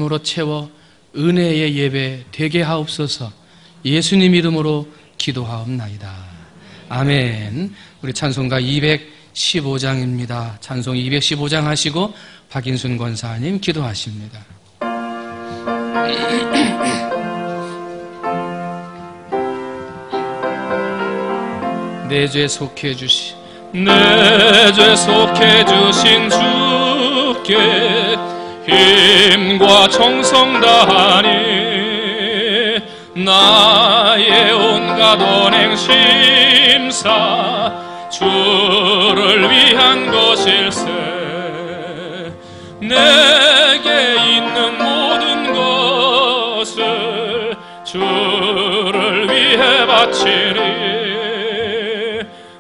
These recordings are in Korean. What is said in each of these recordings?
으로 채워 은혜의 예배 되게 하옵소서. 예수님 이름으로 기도하옵나이다. 아멘. 우리 찬송가 215장입니다. 찬송 215장 하시고 박인순 권사님 기도하십니다. 내 죄 속해 주신 주께 힘과 정성 다하니 나의 온갖 언행 심사 주를 위한 것일세. 내게 있는 모든 것을 주를 위해 바치리.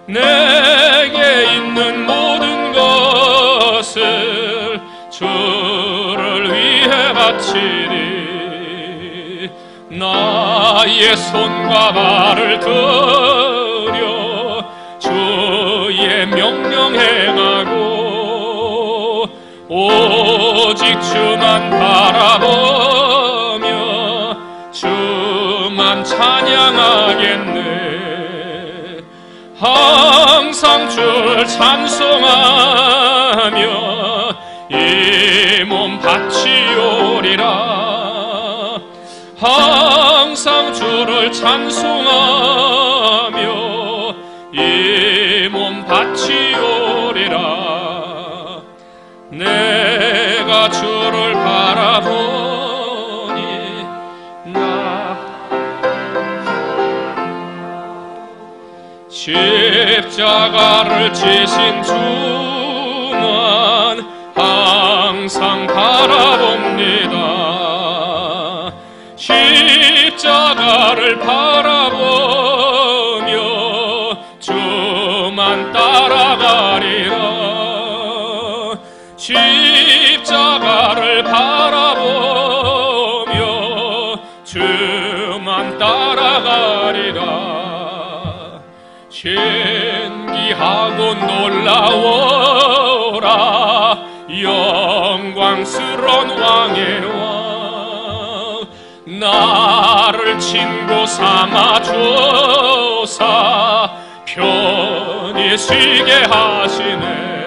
내게 있는 모든 것을 주를 위해 바치리. 나의 손과 발을 들여 주의 명령 행하고 오직 주만 바라보며 주만 찬양하겠네. 항상 주를 찬송하며 이 몸 바치오리라. 항상 주를 찬송하며 이 몸 바치오리라. 내가 주를 바라보니 십자가를 지신 주만 항상 바라봅니다. 십자가를 바라보며 주만 따라가리라. 십자가를 바라보며 주만 따라가리라. 신기하고 놀라워라 영광스러운 왕의 왕. 나를 친구 삼아줘서 편히 쉬게 하시네.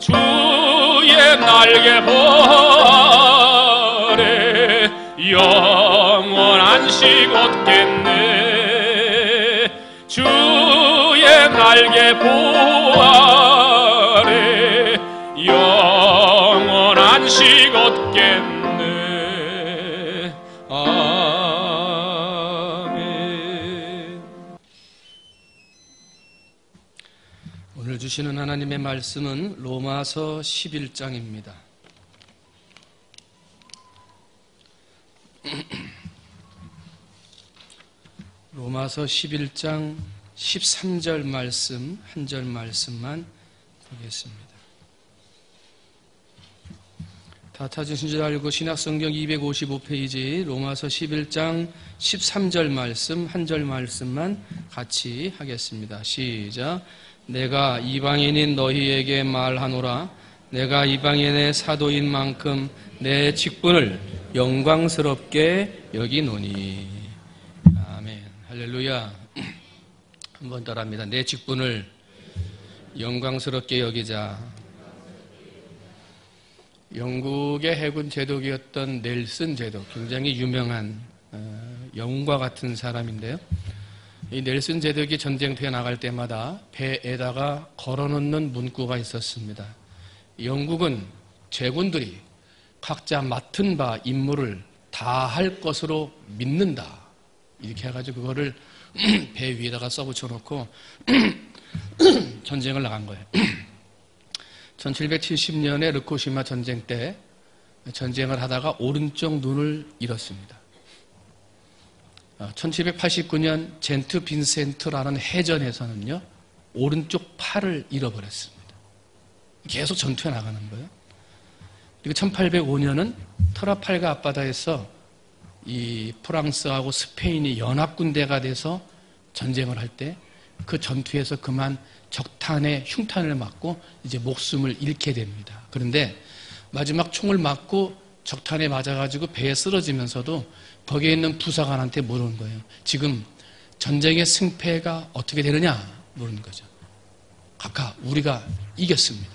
주의 날개 보아래 영원한 식 얻겠네. 주의 날개 보아래 영원한 식 얻겠네. 아멘. 오늘 주시는 하나님의 말씀은 로마서 11장입니다. 로마서 11장 13절 말씀, 한 절 말씀만 보겠습니다. 다 찾으신 줄 알고 신약성경 255페이지 로마서 11장 13절 말씀, 한 절 말씀만 같이 하겠습니다. 시작. 내가 이방인인 너희에게 말하노라. 내가 이방인의 사도인 만큼 내 직분을 영광스럽게 여기노니. 할렐루야. 한번 더 합니다. 내 직분을 영광스럽게 여기자. 영국의 해군 제독이었던 넬슨 제독, 굉장히 유명한 영웅과 같은 사람인데요. 이 넬슨 제독이 전쟁터에 나갈 때마다 배에다가 걸어놓는 문구가 있었습니다. 영국은 제군들이 각자 맡은 바 임무를 다 할 것으로 믿는다. 이렇게 해가지고 그거를 배 위에다가 써붙여놓고 전쟁을 나간 거예요. 1770년에 르코시마 전쟁 때 전쟁을 하다가 오른쪽 눈을 잃었습니다. 1789년 젠트 빈센트라는 해전에서는요, 오른쪽 팔을 잃어버렸습니다. 계속 전투에 나가는 거예요. 그리고 1805년은 트라팔가 앞바다에서 이 프랑스하고 스페인이 연합군대가 돼서 전쟁을 할 때 그 전투에서 그만 적탄에 흉탄을 맞고 이제 목숨을 잃게 됩니다. 그런데 마지막 총을 맞고 적탄에 맞아가지고 배에 쓰러지면서도 거기에 있는 부사관한테 물은 거예요. 지금 전쟁의 승패가 어떻게 되느냐 물은 거죠. 각하, 우리가 이겼습니다.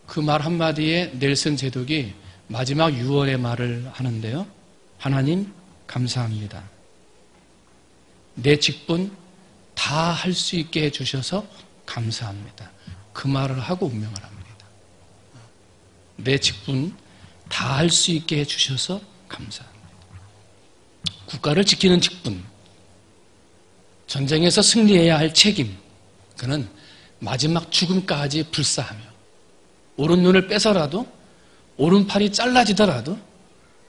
그 말 한마디에 넬슨 제독이 마지막 6월의 말을 하는데요. 하나님 감사합니다. 내 직분 다 할 수 있게 해주셔서 감사합니다. 그 말을 하고 운명을 합니다. 내 직분 다 할 수 있게 해주셔서 감사합니다. 국가를 지키는 직분, 전쟁에서 승리해야 할 책임, 그는 마지막 죽음까지 불사하며 오른눈을 빼서라도 오른팔이 잘라지더라도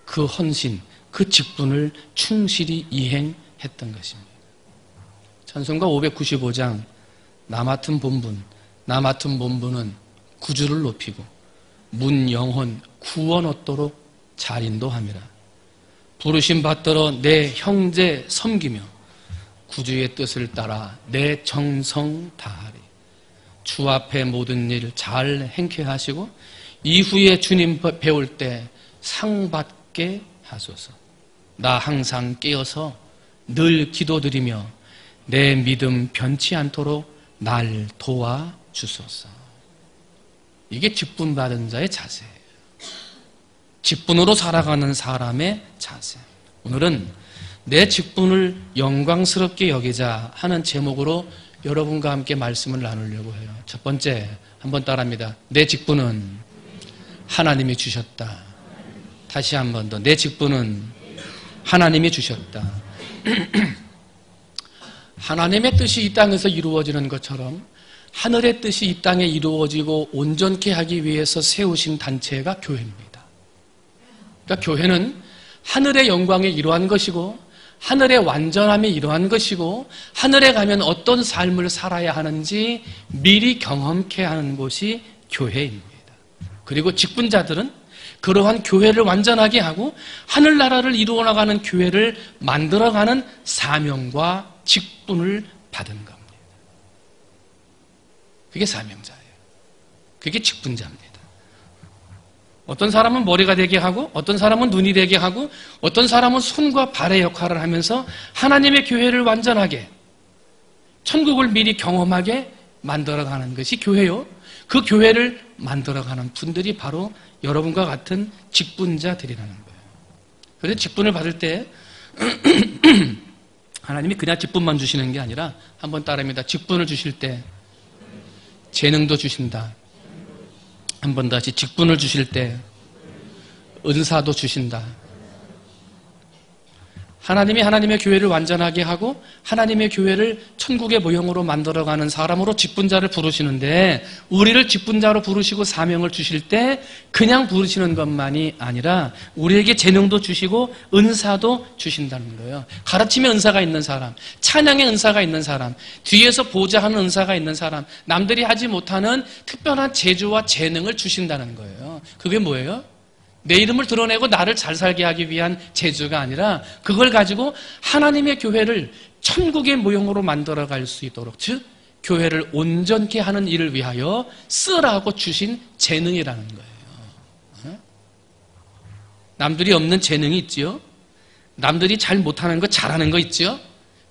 그 헌신, 그 직분을 충실히 이행했던 것입니다. 찬송가 595장 나 맡은 본분은 구주를 높이고 문 영혼 구원 얻도록 잘 인도함이라. 부르심 받들어 내 형제 섬기며 구주의 뜻을 따라 내 정성 다하리. 주 앞에 모든 일 잘 행케 하시고 이후에 주님 배울 때 상 받게 하소서. 나 항상 깨어서 늘 기도드리며 내 믿음 변치 않도록 날 도와주소서. 이게 직분 받은 자의 자세예요. 직분으로 살아가는 사람의 자세. 오늘은 내 직분을 영광스럽게 여기자 하는 제목으로 여러분과 함께 말씀을 나누려고 해요. 첫 번째, 한번 따라합니다. 내 직분은 하나님이 주셨다. 다시 한 번 더. 내 직분은 하나님이 주셨다. 하나님의 뜻이 이 땅에서 이루어지는 것처럼 하늘의 뜻이 이 땅에 이루어지고 온전케 하기 위해서 세우신 단체가 교회입니다. 그러니까 교회는 하늘의 영광에 이러한 것이고 하늘의 완전함에 이러한 것이고 하늘에 가면 어떤 삶을 살아야 하는지 미리 경험케 하는 곳이 교회입니다. 그리고 직분자들은 그러한 교회를 완전하게 하고 하늘나라를 이루어 나가는 교회를 만들어가는 사명과 직분을 받은 겁니다. 그게 사명자예요. 그게 직분자입니다. 어떤 사람은 머리가 되게 하고 어떤 사람은 눈이 되게 하고 어떤 사람은 손과 발의 역할을 하면서 하나님의 교회를 완전하게 천국을 미리 경험하게 만들어가는 것이 교회요. 그 교회를 만들어가는 분들이 바로 여러분과 같은 직분자들이라는 거예요. 그래서 직분을 받을 때 하나님이 그냥 직분만 주시는 게 아니라 한번 따라합니다. 직분을 주실 때 재능도 주신다. 한 번 다시 직분을 주실 때 은사도 주신다. 하나님이 하나님의 교회를 완전하게 하고 하나님의 교회를 천국의 모형으로 만들어가는 사람으로 직분자를 부르시는데 우리를 직분자로 부르시고 사명을 주실 때 그냥 부르시는 것만이 아니라 우리에게 재능도 주시고 은사도 주신다는 거예요. 가르침의 은사가 있는 사람, 찬양의 은사가 있는 사람, 뒤에서 보좌하는 은사가 있는 사람, 남들이 하지 못하는 특별한 재주와 재능을 주신다는 거예요. 그게 뭐예요? 내 이름을 드러내고 나를 잘 살게 하기 위한 재주가 아니라 그걸 가지고 하나님의 교회를 천국의 모형으로 만들어갈 수 있도록, 즉 교회를 온전케 하는 일을 위하여 쓰라고 주신 재능이라는 거예요. 남들이 없는 재능이 있지요. 남들이 잘 못하는 거 잘하는 거 있지요.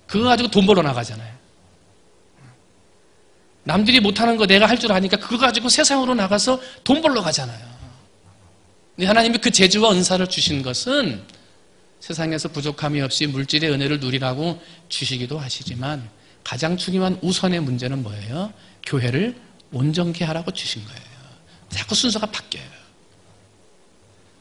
그거 가지고 돈 벌어 나가잖아요. 남들이 못하는 거 내가 할 줄 아니까 그거 가지고 세상으로 나가서 돈 벌러 가잖아요. 하나님이 그 재주와 은사를 주신 것은 세상에서 부족함이 없이 물질의 은혜를 누리라고 주시기도 하시지만 가장 중요한 우선의 문제는 뭐예요? 교회를 온전케 하라고 주신 거예요. 자꾸 순서가 바뀌어요.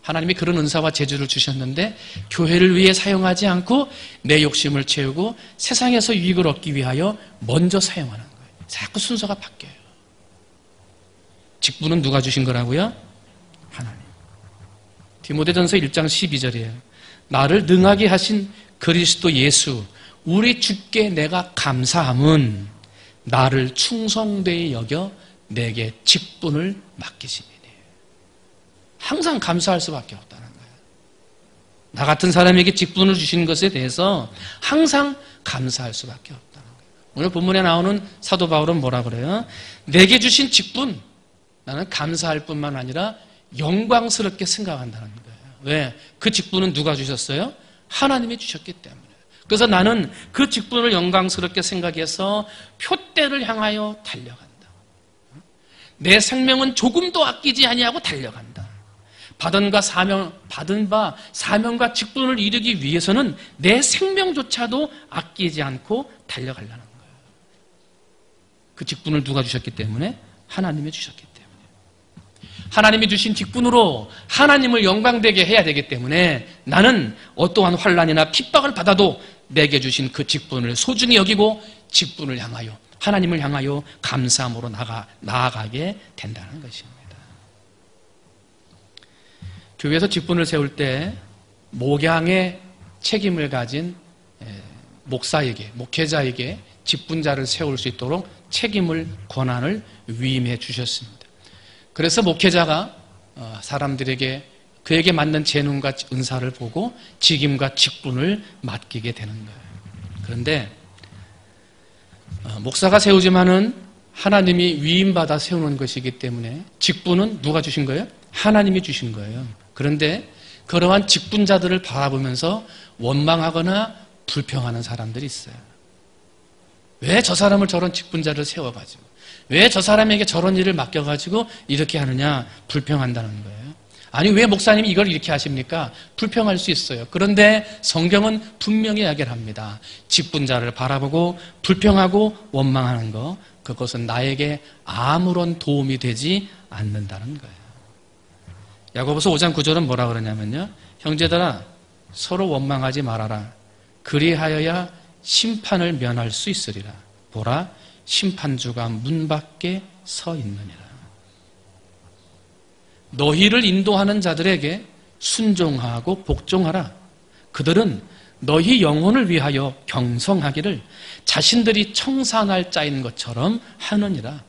하나님이 그런 은사와 재주를 주셨는데 교회를 위해 사용하지 않고 내 욕심을 채우고 세상에서 유익을 얻기 위하여 먼저 사용하는 거예요. 자꾸 순서가 바뀌어요. 직분은 누가 주신 거라고요? 하나님. 디모데전서 1장 12절이에요. 나를 능하게 하신 그리스도 예수 우리 주께 내가 감사함은 나를 충성되이 여겨 내게 직분을 맡기심이니. 항상 감사할 수밖에 없다는 거예요. 나 같은 사람에게 직분을 주신 것에 대해서 항상 감사할 수밖에 없다는 거예요. 오늘 본문에 나오는 사도 바울은 뭐라 그래요? 내게 주신 직분 나는 감사할 뿐만 아니라 영광스럽게 생각한다는 거예요. 왜? 그 직분은 누가 주셨어요? 하나님이 주셨기 때문에. 그래서 나는 그 직분을 영광스럽게 생각해서 표대를 향하여 달려간다. 내 생명은 조금도 아끼지 아니하고 달려간다. 받은 바 사명과 직분을 이루기 위해서는 내 생명조차도 아끼지 않고 달려가려는 거예요. 그 직분을 누가 주셨기 때문에? 하나님이 주셨기 때문에. 하나님이 주신 직분으로 하나님을 영광되게 해야 되기 때문에 나는 어떠한 환난이나 핍박을 받아도 내게 주신 그 직분을 소중히 여기고 직분을 향하여, 하나님을 향하여 감사함으로 나아가게 된다는 것입니다. 교회에서 직분을 세울 때 목양의 책임을 가진 목회자에게 직분자를 세울 수 있도록 책임을, 권한을 위임해 주셨습니다. 그래서 목회자가 사람들에게 그에게 맞는 재능과 은사를 보고 직임과 직분을 맡기게 되는 거예요. 그런데 목사가 세우지만은 하나님이 위임받아 세우는 것이기 때문에 직분은 누가 주신 거예요? 하나님이 주신 거예요. 그런데 그러한 직분자들을 바라보면서 원망하거나 불평하는 사람들이 있어요. 왜 저 사람을 저런 직분자를 세워가지고, 왜 저 사람에게 저런 일을 맡겨가지고 이렇게 하느냐, 불평한다는 거예요. 아니, 왜 목사님이 이걸 이렇게 하십니까? 불평할 수 있어요. 그런데 성경은 분명히 이야기를 합니다. 직분자를 바라보고 불평하고 원망하는 것, 그것은 나에게 아무런 도움이 되지 않는다는 거예요. 야고보서 5장 9절은 뭐라 그러냐면요, 형제들아 서로 원망하지 말아라. 그리하여야 심판을 면할 수 있으리라. 보라, 심판주가 문 밖에 서 있느니라. 너희를 인도하는 자들에게 순종하고 복종하라. 그들은 너희 영혼을 위하여 경성하기를 자신들이 청산할 자인 것처럼 하느니라.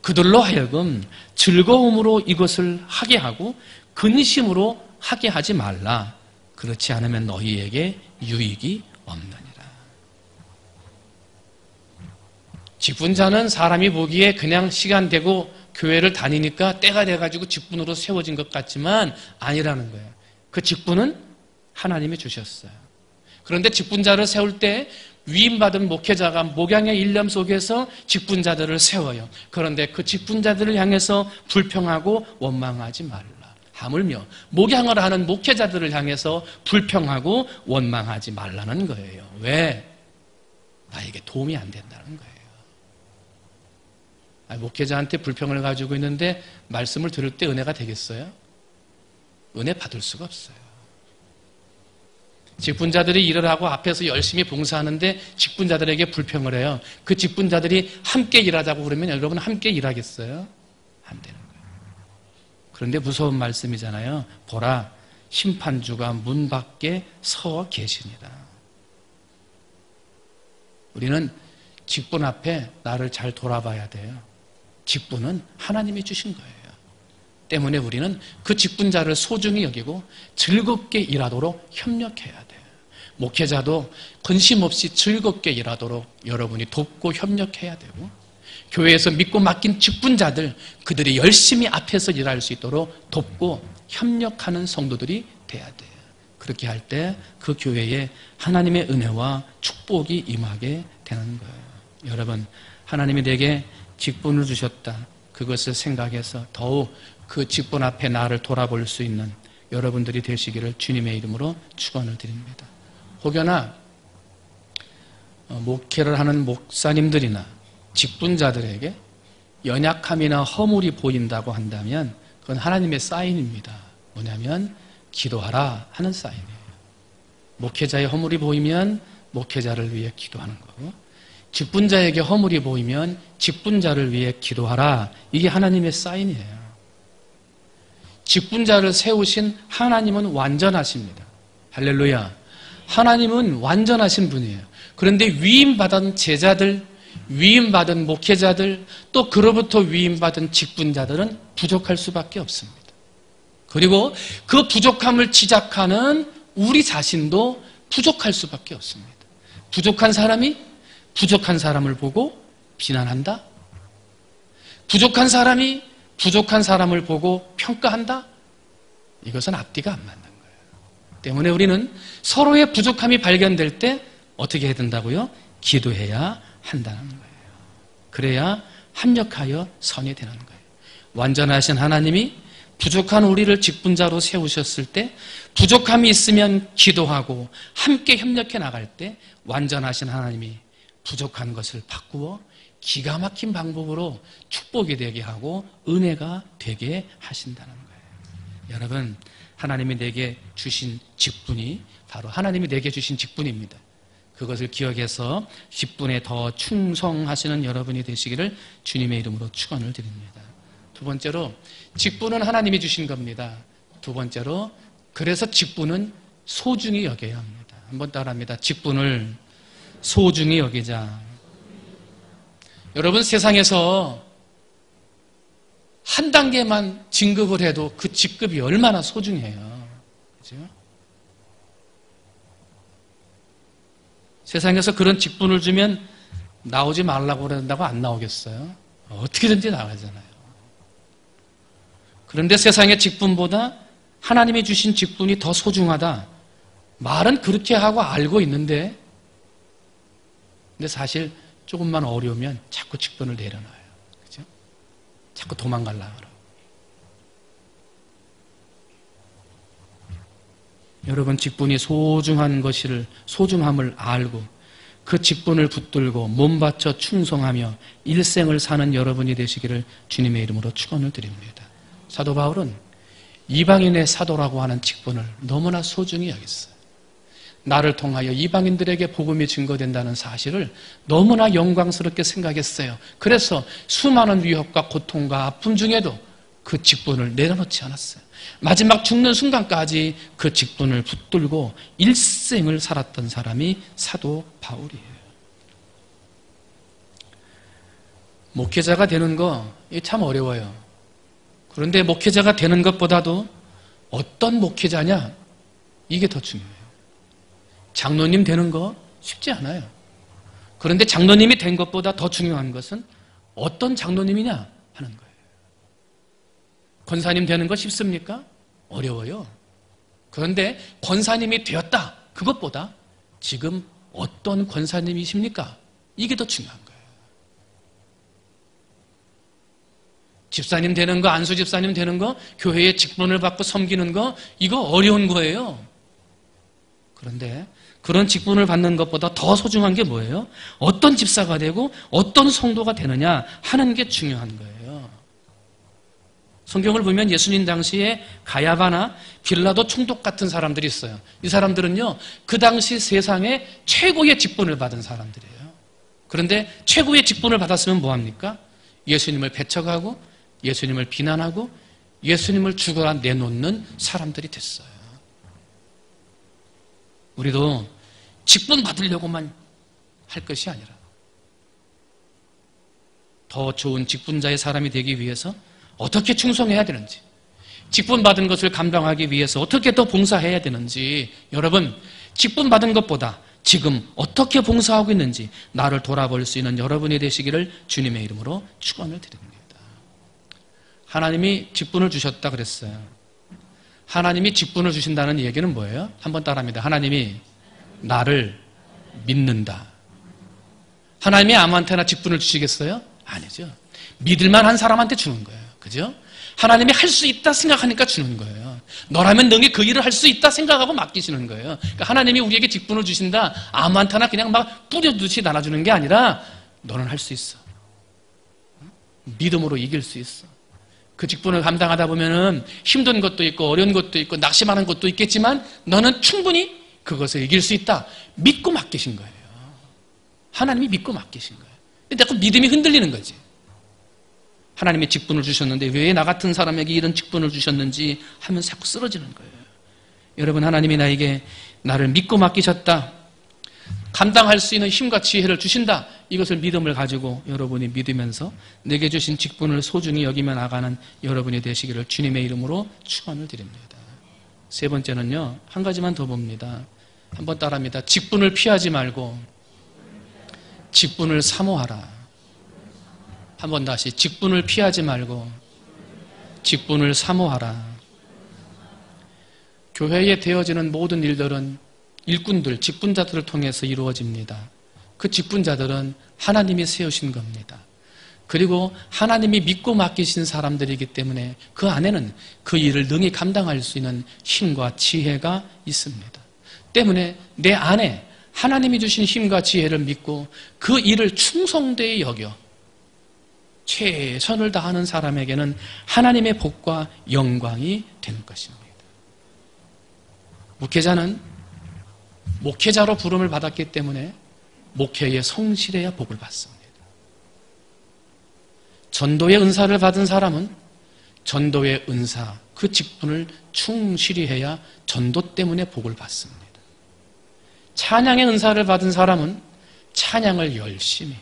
그들로 하여금 즐거움으로 이것을 하게 하고 근심으로 하게 하지 말라. 그렇지 않으면 너희에게 유익이 없느니라. 직분자는 사람이 보기에 그냥 시간 되고 교회를 다니니까 때가 돼가지고 직분으로 세워진 것 같지만 아니라는 거예요. 그 직분은 하나님이 주셨어요. 그런데 직분자를 세울 때 위임받은 목회자가 목양의 일념 속에서 직분자들을 세워요. 그런데 그 직분자들을 향해서 불평하고 원망하지 말라. 하물며 목양을 하는 목회자들을 향해서 불평하고 원망하지 말라는 거예요. 왜? 나에게 도움이 안 된다는 거예요. 목회자한테 불평을 가지고 있는데 말씀을 들을 때 은혜가 되겠어요? 은혜 받을 수가 없어요. 직분자들이 일을 하고 앞에서 열심히 봉사하는데 직분자들에게 불평을 해요. 그 직분자들이 함께 일하자고 그러면 여러분 함께 일하겠어요? 안 되는 거예요. 그런데 무서운 말씀이잖아요. 보라, 심판주가 문 밖에 서 계시니라. 우리는 직분 앞에 나를 잘 돌아봐야 돼요. 직분은 하나님이 주신 거예요. 때문에 우리는 그 직분자를 소중히 여기고 즐겁게 일하도록 협력해야 돼요. 목회자도 근심 없이 즐겁게 일하도록 여러분이 돕고 협력해야 되고, 교회에서 믿고 맡긴 직분자들, 그들이 열심히 앞에서 일할 수 있도록 돕고 협력하는 성도들이 돼야 돼요. 그렇게 할 때 그 교회에 하나님의 은혜와 축복이 임하게 되는 거예요. 여러분, 하나님이 내게 직분을 주셨다. 그것을 생각해서 더욱 그 직분 앞에 나를 돌아볼 수 있는 여러분들이 되시기를 주님의 이름으로 축원을 드립니다. 혹여나 목회를 하는 목사님들이나 직분자들에게 연약함이나 허물이 보인다고 한다면 그건 하나님의 사인입니다. 뭐냐면 기도하라 하는 사인이에요. 목회자의 허물이 보이면 목회자를 위해 기도하는 거고, 직분자에게 허물이 보이면 직분자를 위해 기도하라. 이게 하나님의 사인이에요. 직분자를 세우신 하나님은 완전하십니다. 할렐루야. 하나님은 완전하신 분이에요. 그런데 위임받은 제자들, 위임받은 목회자들, 또 그로부터 위임받은 직분자들은 부족할 수밖에 없습니다. 그리고 그 부족함을 지적하는 우리 자신도 부족할 수밖에 없습니다. 부족한 사람이 부족한 사람을 보고 비난한다? 부족한 사람이 부족한 사람을 보고 평가한다? 이것은 앞뒤가 안 맞는 거예요. 때문에 우리는 서로의 부족함이 발견될 때 어떻게 해야 된다고요? 기도해야 한다는 거예요. 그래야 합력하여 선이 되는 거예요. 완전하신 하나님이 부족한 우리를 직분자로 세우셨을 때 부족함이 있으면 기도하고 함께 협력해 나갈 때 완전하신 하나님이 부족한 것을 바꾸어 기가 막힌 방법으로 축복이 되게 하고 은혜가 되게 하신다는 거예요. 여러분, 하나님이 내게 주신 직분이 바로 하나님이 내게 주신 직분입니다. 그것을 기억해서 직분에 더 충성하시는 여러분이 되시기를 주님의 이름으로 축원을 드립니다. 두 번째로, 직분은 하나님이 주신 겁니다. 두 번째로, 그래서 직분은 소중히 여겨야 합니다. 한번 따라합니다. 직분을 소중히 여기자. 여러분, 세상에서 한 단계만 진급을 해도 그 직급이 얼마나 소중해요. 그죠? 세상에서 그런 직분을 주면 나오지 말라고 그런다고 안 나오겠어요? 어떻게든지 나가잖아요. 그런데 세상의 직분보다 하나님이 주신 직분이 더 소중하다. 말은 그렇게 하고 알고 있는데, 근데 사실 조금만 어려우면 자꾸 직분을 내려놔요. 그죠? 자꾸 도망가려고 그러고. 여러분, 직분이 소중함을 알고 그 직분을 붙들고 몸바쳐 충성하며 일생을 사는 여러분이 되시기를 주님의 이름으로 축원을 드립니다. 사도 바울은 이방인의 사도라고 하는 직분을 너무나 소중히 여겼어요. 나를 통하여 이방인들에게 복음이 증거된다는 사실을 너무나 영광스럽게 생각했어요. 그래서 수많은 위협과 고통과 아픔 중에도 그 직분을 내려놓지 않았어요. 마지막 죽는 순간까지 그 직분을 붙들고 일생을 살았던 사람이 사도 바울이에요. 목회자가 되는 거 참 어려워요. 그런데 목회자가 되는 것보다도 어떤 목회자냐, 이게 더 중요해요. 장로님 되는 거 쉽지 않아요. 그런데 장로님이 된 것보다 더 중요한 것은 어떤 장로님이냐 하는 거예요. 권사님 되는 거 쉽습니까? 어려워요. 그런데 권사님이 되었다, 그것보다 지금 어떤 권사님이십니까? 이게 더 중요한 거예요. 집사님 되는 거, 안수 집사님 되는 거, 교회에 직분을 받고 섬기는 거, 이거 어려운 거예요. 그런데 그런 직분을 받는 것보다 더 소중한 게 뭐예요? 어떤 집사가 되고 어떤 성도가 되느냐 하는 게 중요한 거예요. 성경을 보면 예수님 당시에 가야바나 빌라도 총독 같은 사람들이 있어요. 이 사람들은요, 그 당시 세상에 최고의 직분을 받은 사람들이에요. 그런데 최고의 직분을 받았으면 뭐합니까? 예수님을 배척하고 예수님을 비난하고 예수님을 죽어라 내놓는 사람들이 됐어요. 우리도 직분 받으려고만 할 것이 아니라 더 좋은 직분자의 사람이 되기 위해서 어떻게 충성해야 되는지, 직분 받은 것을 감당하기 위해서 어떻게 더 봉사해야 되는지, 여러분, 직분 받은 것보다 지금 어떻게 봉사하고 있는지 나를 돌아볼 수 있는 여러분이 되시기를 주님의 이름으로 축원을 드립니다. 하나님이 직분을 주셨다 그랬어요. 하나님이 직분을 주신다는 얘기는 뭐예요? 한번 따라합니다. 하나님이 나를 믿는다. 하나님이 아무한테나 직분을 주시겠어요? 아니죠. 믿을만한 사람한테 주는 거예요. 그죠? 하나님이 할 수 있다 생각하니까 주는 거예요. 너라면 능히 그 일을 할 수 있다 생각하고 맡기시는 거예요. 그러니까 하나님이 우리에게 직분을 주신다, 아무한테나 그냥 막 뿌려두듯이 나눠주는 게 아니라 너는 할 수 있어. 믿음으로 이길 수 있어. 그 직분을 감당하다 보면은 힘든 것도 있고 어려운 것도 있고 낙심하는 것도 있겠지만 너는 충분히 그것을 이길 수 있다. 믿고 맡기신 거예요. 하나님이 믿고 맡기신 거예요. 근데 그 믿음이 흔들리는 거지. 하나님이 직분을 주셨는데 왜 나 같은 사람에게 이런 직분을 주셨는지 하면서 자꾸 쓰러지는 거예요. 여러분, 하나님이 나를 믿고 맡기셨다. 감당할 수 있는 힘과 지혜를 주신다. 이것을 믿음을 가지고 여러분이 믿으면서 내게 주신 직분을 소중히 여기며 나가는 여러분이 되시기를 주님의 이름으로 축원을 드립니다. 세 번째는요, 한 가지만 더 봅니다. 한번 따라합니다. 직분을 피하지 말고 직분을 사모하라. 한번 다시, 직분을 피하지 말고 직분을 사모하라. 교회에 되어지는 모든 일들은 일꾼들, 직분자들을 통해서 이루어집니다. 그 직분자들은 하나님이 세우신 겁니다. 그리고 하나님이 믿고 맡기신 사람들이기 때문에 그 안에는 그 일을 능히 감당할 수 있는 힘과 지혜가 있습니다. 때문에 내 안에 하나님이 주신 힘과 지혜를 믿고 그 일을 충성되이 여겨 최선을 다하는 사람에게는 하나님의 복과 영광이 되는 것입니다. 목회자는 목회자로 부름을 받았기 때문에 목회에 성실해야 복을 받습니다. 전도의 은사를 받은 사람은 전도의 은사, 그 직분을 충실히 해야 전도 때문에 복을 받습니다. 찬양의 은사를 받은 사람은 찬양을 열심히,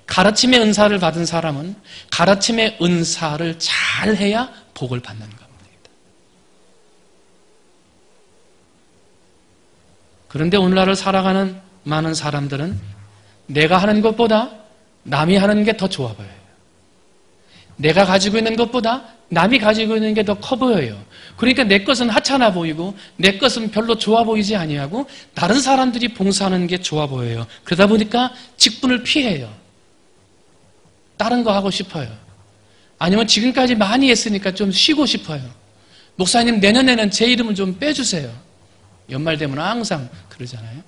가르침의 은사를 받은 사람은 가르침의 은사를 잘해야 복을 받는 겁니다. 그런데 오늘날을 살아가는 많은 사람들은 내가 하는 것보다 남이 하는 게 더 좋아 보여요. 내가 가지고 있는 것보다 남이 가지고 있는 게 더 커 보여요. 그러니까 내 것은 하찮아 보이고 내 것은 별로 좋아 보이지 아니하고 다른 사람들이 봉사하는 게 좋아 보여요. 그러다 보니까 직분을 피해요. 다른 거 하고 싶어요. 아니면 지금까지 많이 했으니까 좀 쉬고 싶어요. 목사님 내년에는 제 이름을 좀 빼주세요. 연말 되면 항상 그러잖아요.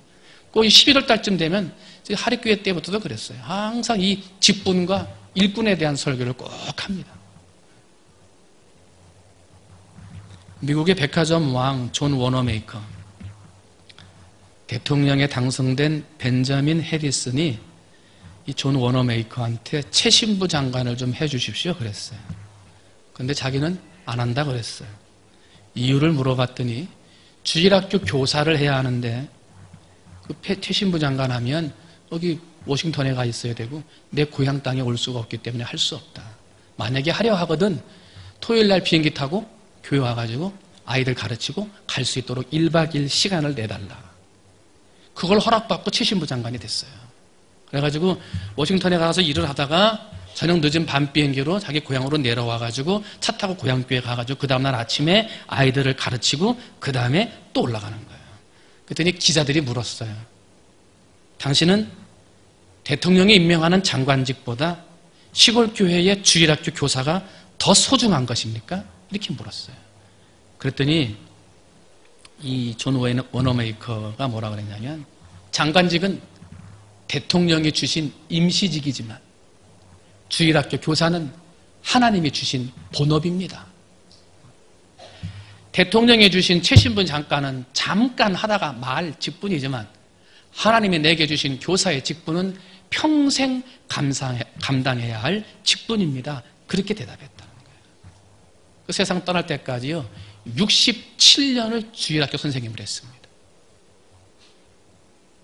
꼭 11월 달쯤 되면 하립교회 때부터도 그랬어요. 항상 이 직분과 일꾼에 대한 설교를 꼭 합니다. 미국의 백화점 왕 존 워너메이커, 대통령에 당선된 벤자민 해리슨이 이 존 워너메이커한테 최신부 장관을 좀 해주십시오 그랬어요. 그런데 자기는 안 한다 그랬어요. 이유를 물어봤더니 주일학교 교사를 해야 하는데 그 최신부 장관 하면 여기 워싱턴에 가 있어야 되고 내 고향 땅에 올 수가 없기 때문에 할 수 없다. 만약에 하려 하거든 토요일 날 비행기 타고 교회 와가지고 아이들 가르치고 갈 수 있도록 1박 2일 시간을 내달라. 그걸 허락받고 최신부 장관이 됐어요. 그래가지고 워싱턴에 가서 일을 하다가 저녁 늦은 밤 비행기로 자기 고향으로 내려와가지고 차 타고 고향교회 가가지고 그 다음날 아침에 아이들을 가르치고 그 다음에 또 올라가는 거예요. 그랬더니 기자들이 물었어요. 당신은 대통령이 임명하는 장관직보다 시골 교회의 주일학교 교사가 더 소중한 것입니까? 이렇게 물었어요. 그랬더니 이 존 워너메이커가 뭐라 그랬냐면 장관직은 대통령이 주신 임시직이지만 주일학교 교사는 하나님이 주신 본업입니다. 대통령이 주신 최신부 장관은 잠깐 하다가 말 직분이지만 하나님이 내게 주신 교사의 직분은 평생 감당해야 할 직분입니다. 그렇게 대답했다는 거예요. 그 세상 떠날 때까지요 67년을 주일학교 선생님을 했습니다.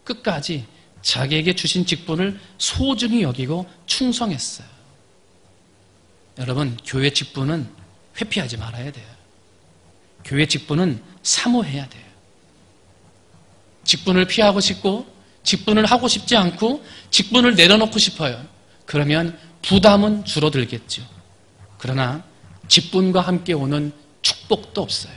끝까지 자기에게 주신 직분을 소중히 여기고 충성했어요. 여러분, 교회 직분은 회피하지 말아야 돼요. 교회 직분은 사모해야 돼요. 직분을 피하고 싶고 직분을 하고 싶지 않고 직분을 내려놓고 싶어요. 그러면 부담은 줄어들겠죠. 그러나 직분과 함께 오는 축복도 없어요.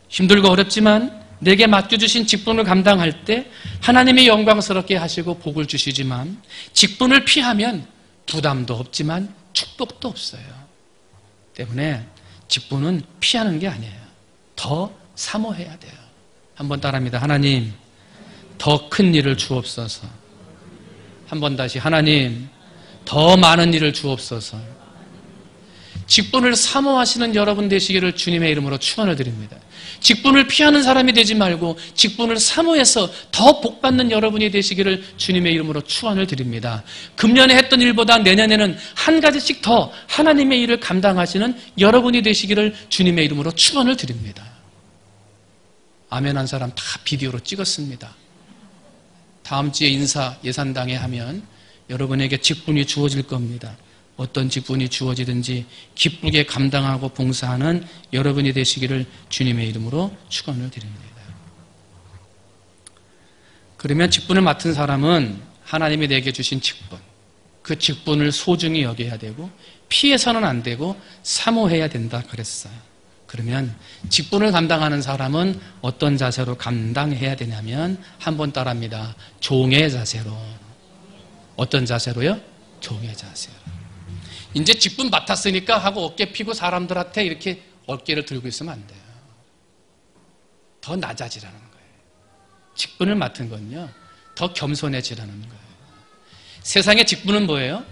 힘들고 어렵지만 내게 맡겨주신 직분을 감당할 때 하나님이 영광스럽게 하시고 복을 주시지만 직분을 피하면 부담도 없지만 축복도 없어요. 때문에 직분은 피하는 게 아니에요. 더 사모해야 돼요. 한번 따라합니다. 하나님, 더 큰 일을 주옵소서. 한번 다시, 하나님, 더 많은 일을 주옵소서. 직분을 사모하시는 여러분 되시기를 주님의 이름으로 축원을 드립니다. 직분을 피하는 사람이 되지 말고 직분을 사모해서 더 복받는 여러분이 되시기를 주님의 이름으로 축원을 드립니다. 금년에 했던 일보다 내년에는 한 가지씩 더 하나님의 일을 감당하시는 여러분이 되시기를 주님의 이름으로 축원을 드립니다. 아멘 한 사람 다 비디오로 찍었습니다. 다음 주에 인사 예산당에 하면 여러분에게 직분이 주어질 겁니다. 어떤 직분이 주어지든지 기쁘게 감당하고 봉사하는 여러분이 되시기를 주님의 이름으로 축원을 드립니다. 그러면 직분을 맡은 사람은 하나님이 내게 주신 직분, 그 직분을 소중히 여겨야 되고 피해서는 안 되고 사모해야 된다 그랬어요. 그러면 직분을 감당하는 사람은 어떤 자세로 감당해야 되냐면 한번 따라합니다. 종의 자세로. 어떤 자세로요? 종의 자세로. 이제 직분 맡았으니까 하고 어깨 피고 사람들한테 이렇게 어깨를 들고 있으면 안 돼요. 더 낮아지라는 거예요. 직분을 맡은 건요, 더 겸손해지라는 거예요. 세상의 직분은 뭐예요?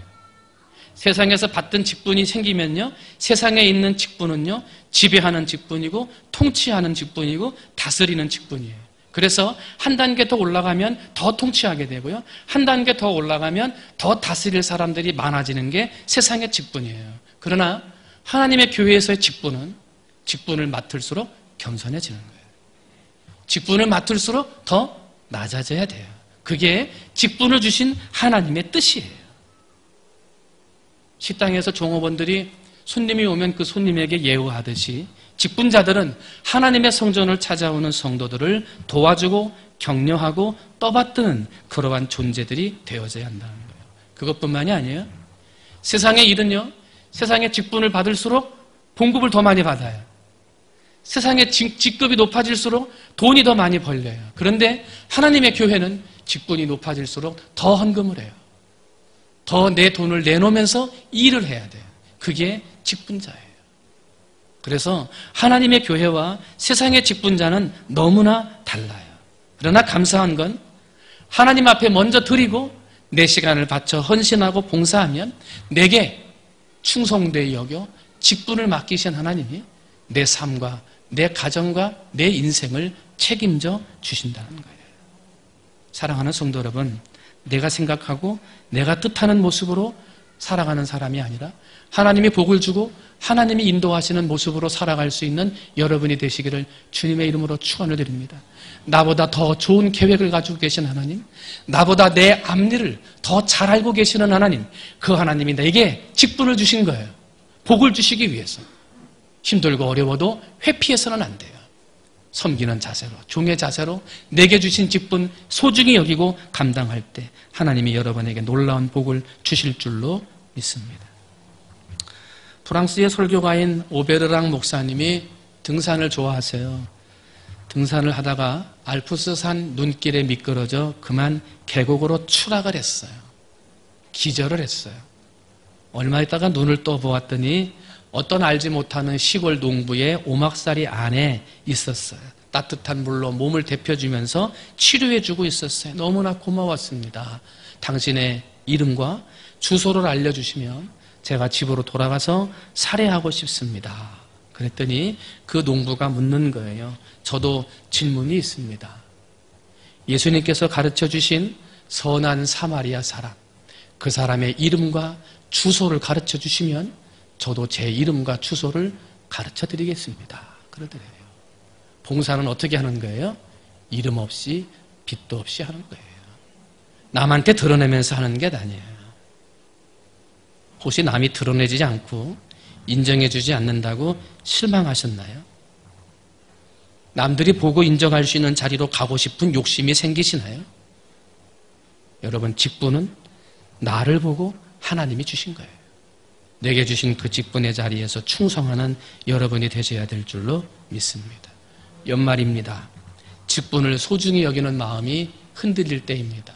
세상에서 받던 직분이 생기면요, 세상에 있는 직분은요, 지배하는 직분이고, 통치하는 직분이고, 다스리는 직분이에요. 그래서 한 단계 더 올라가면 더 통치하게 되고요, 한 단계 더 올라가면 더 다스릴 사람들이 많아지는 게 세상의 직분이에요. 그러나 하나님의 교회에서의 직분은 직분을 맡을수록 겸손해지는 거예요. 직분을 맡을수록 더 낮아져야 돼요. 그게 직분을 주신 하나님의 뜻이에요. 식당에서 종업원들이 손님이 오면 그 손님에게 예우하듯이 직분자들은 하나님의 성전을 찾아오는 성도들을 도와주고 격려하고 떠받드는 그러한 존재들이 되어져야 한다는 거예요. 그것뿐만이 아니에요. 세상의 일은요, 세상의 직분을 받을수록 봉급을 더 많이 받아요. 세상의 직급이 높아질수록 돈이 더 많이 벌려요. 그런데 하나님의 교회는 직분이 높아질수록 더 헌금을 해요. 더 내 돈을 내놓으면서 일을 해야 돼요. 그게 직분자예요. 그래서 하나님의 교회와 세상의 직분자는 너무나 달라요. 그러나 감사한 건 하나님 앞에 먼저 드리고 내 시간을 바쳐 헌신하고 봉사하면 내게 충성되이 여겨 직분을 맡기신 하나님이 내 삶과 내 가정과 내 인생을 책임져 주신다는 거예요. 사랑하는 성도 여러분, 내가 생각하고 내가 뜻하는 모습으로 살아가는 사람이 아니라 하나님이 복을 주고 하나님이 인도하시는 모습으로 살아갈 수 있는 여러분이 되시기를 주님의 이름으로 축원을 드립니다. 나보다 더 좋은 계획을 가지고 계신 하나님, 나보다 내 앞일을 더 잘 알고 계시는 하나님, 그 하나님이 내게 직분을 주신 거예요. 복을 주시기 위해서. 힘들고 어려워도 회피해서는 안 돼요. 섬기는 자세로, 종의 자세로 내게 주신 직분 소중히 여기고 감당할 때 하나님이 여러분에게 놀라운 복을 주실 줄로 믿습니다. 프랑스의 설교가인 오베르랑 목사님이 등산을 좋아하세요. 등산을 하다가 알프스산 눈길에 미끄러져 그만 계곡으로 추락을 했어요. 기절을 했어요. 얼마 있다가 눈을 떠보았더니 어떤 알지 못하는 시골 농부의 오막살이 안에 있었어요. 따뜻한 물로 몸을 데펴주면서 치료해주고 있었어요. 너무나 고마웠습니다. 당신의 이름과 주소를 알려주시면 제가 집으로 돌아가서 살해하고 싶습니다. 그랬더니 그 농부가 묻는 거예요. 저도 질문이 있습니다. 예수님께서 가르쳐주신 선한 사마리아 사람, 그 사람의 이름과 주소를 가르쳐주시면 저도 제 이름과 주소를 가르쳐드리겠습니다. 그러더래요. 봉사는 어떻게 하는 거예요? 이름 없이 빛도 없이 하는 거예요. 남한테 드러내면서 하는 게 아니에요. 혹시 남이 드러내지 않고 인정해주지 않는다고 실망하셨나요? 남들이 보고 인정할 수 있는 자리로 가고 싶은 욕심이 생기시나요? 여러분, 직분은 나를 보고 하나님이 주신 거예요. 내게 주신 그 직분의 자리에서 충성하는 여러분이 되셔야 될 줄로 믿습니다. 연말입니다. 직분을 소중히 여기는 마음이 흔들릴 때입니다.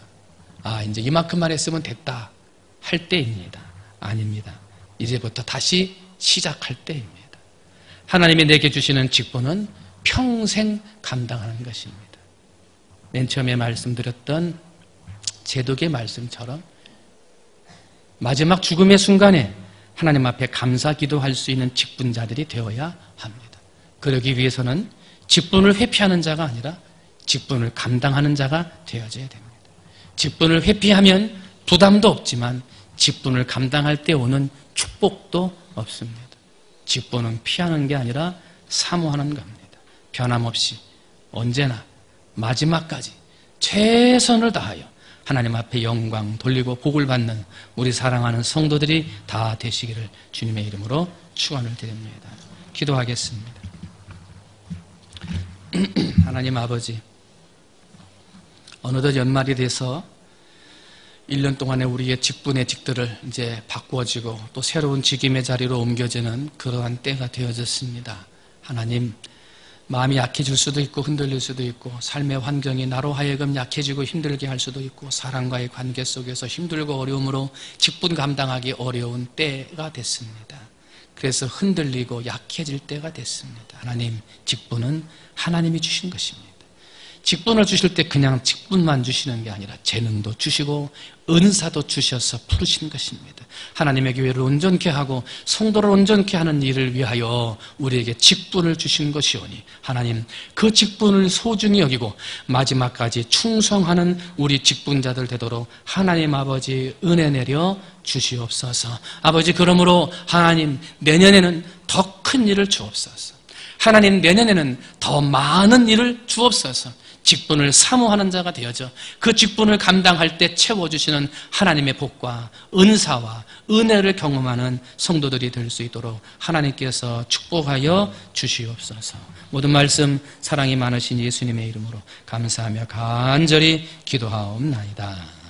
아, 이제 이만큼만 했으면 됐다 할 때입니다. 아닙니다. 이제부터 다시 시작할 때입니다. 하나님이 내게 주시는 직분은 평생 감당하는 것입니다. 맨 처음에 말씀드렸던 제독의 말씀처럼 마지막 죽음의 순간에 하나님 앞에 감사 기도할 수 있는 직분자들이 되어야 합니다. 그러기 위해서는 직분을 회피하는 자가 아니라 직분을 감당하는 자가 되어져야 됩니다. 직분을 회피하면 부담도 없지만 직분을 감당할 때 오는 축복도 없습니다. 직분은 피하는 게 아니라 사모하는 겁니다. 변함없이 언제나 마지막까지 최선을 다하여 하나님 앞에 영광 돌리고 복을 받는 우리 사랑하는 성도들이 다 되시기를 주님의 이름으로 축원을 드립니다. 기도하겠습니다. 하나님 아버지, 어느덧 연말이 돼서 1년 동안에 우리의 직분의 직들을 이제 바꾸어지고 또 새로운 직임의 자리로 옮겨지는 그러한 때가 되어졌습니다. 하나님, 마음이 약해질 수도 있고 흔들릴 수도 있고 삶의 환경이 나로 하여금 약해지고 힘들게 할 수도 있고 사람과의 관계 속에서 힘들고 어려움으로 직분 감당하기 어려운 때가 됐습니다. 그래서 흔들리고 약해질 때가 됐습니다. 하나님, 직분은 하나님이 주신 것입니다. 직분을 주실 때 그냥 직분만 주시는 게 아니라 재능도 주시고 은사도 주셔서 부르신 것입니다. 하나님의 교회를 온전케 하고 성도를 온전케 하는 일을 위하여 우리에게 직분을 주신 것이오니 하나님, 그 직분을 소중히 여기고 마지막까지 충성하는 우리 직분자들 되도록 하나님 아버지 은혜 내려 주시옵소서. 아버지, 그러므로 하나님, 내년에는 더 큰 일을 주옵소서. 하나님, 내년에는 더 많은 일을 주옵소서. 직분을 사모하는 자가 되어져 그 직분을 감당할 때 채워주시는 하나님의 복과 은사와 은혜를 경험하는 성도들이 될 수 있도록 하나님께서 축복하여 주시옵소서. 모든 말씀 사랑이 많으신 예수님의 이름으로 감사하며 간절히 기도하옵나이다.